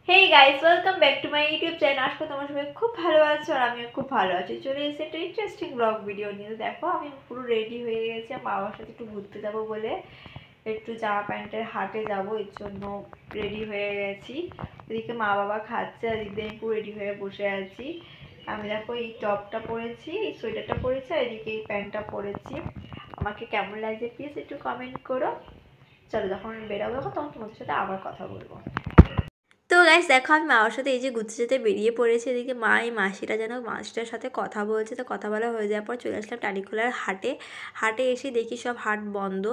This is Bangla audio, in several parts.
Hey guys, welcome back to my YouTube channel. আজকে তোমার সবাই খুব ভালো আছো আর আমিও খুব ভালো আছি। চলে এসেছি একটা ইন্টারেস্টিং ব্লগ ভিডিও নিয়ে। দেখো আমি পুরো রেডি হয়ে গেছি আমার বাবার সাথে একটু ঘুরতে যাবো বলে, একটু জামা প্যান্টের হাটে যাবো, এর জন্য রেডি হয়ে গেছি। এদিকে মা বাবা খাচ্ছে আর এদিকে আমি পুরো রেডি হয়ে বসে আছি। আমি দেখো এই টপটা পরেছি, এই সোয়েটারটা পরেছি আর এদিকে এই প্যান্টটা পরেছি। আমাকে কেমন লাগছে প্লিজ একটু কমেন্ট করো। চলো, যখন আমি বেরোবো তখন তোমাদের সাথে আবার কথা বলবো। তো গাইস দেখো আমি মামার সাথে এই যে ঘুরতে যেতে বেরিয়ে পড়েছি। এদিকে মা এই মাসিটা যেন মাসিটার সাথে কথা বলছে, তো কথা বলা হয়ে যাওয়ার পর চলে আসলাম টালিখোলার হাটে। হাটে এসে দেখি সব হাট বন্ধ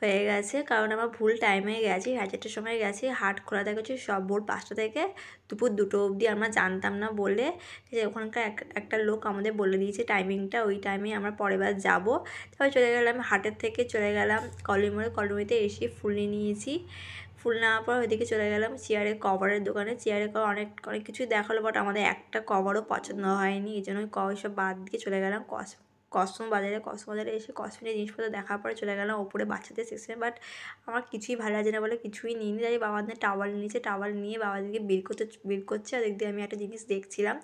হয়ে গেছে, কারণ আমরা ভুল টাইমে গেছি, 4:30টার সময় গেছি। হাট খোলা দেখেছি সব ভোর 5টা থেকে দুপুর 2টো অবধি। আমরা জানতাম না বলে যে ওখানকার একটা লোক আমাদের বলে দিয়েছে টাইমিংটা, ওই টাইমে আমরা পরের বার যাবো। তারপরে চলে গেলাম হাটের থেকে, চলে গেলাম কলিমোড়ে। কলিমোড়িতে এসে ফুল নিয়ে নিয়েছি। ফুল নেওয়ার পর ওইদিকে চলে গেলাম চেয়ারের কভারের দোকানে। চেয়ারের কভার অনেক অনেক কিছুই দেখালো, বাট আমাদের একটা কভারও পছন্দ হয়নি, এই জন্য কভার সব বাদ দিয়ে চলে গেলাম কসমো বাজারে। কসমো বাজারে এসে কসমেটিক জিনিসপত্র দেখার পরে চলে গেলাম ওপরে বাচ্চাদের সেকশনে, বাট আমার কিছুই ভালো লাগছে না বলে কিছুই নিইনি। তাই বাবাদের টাওয়াল নিয়েছে, টাওয়াল নিয়ে বাবাদেরকে বের করছে। আর দিক দিয়ে আমি একটা জিনিস দেখছিলাম,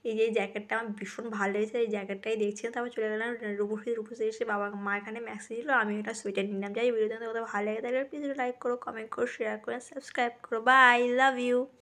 এই যে এই জ্যাকেটটা আমার ভীষণ ভালো লেগেছে, এই জ্যাকেটটাই দেখছিলাম। তারপর চলে গেলাম রূপসী এসে বাবা মা এখানে ম্যাক্সি দিল, আমি একটা সোয়েটার নিলাম। যাই ভিডিওতে কোথাও ভালো লাগে তাহলে প্লিজ লাইক করো, কমেন্ট করো, শেয়ার করো, সাবস্ক্রাইব করো। Bye, love you.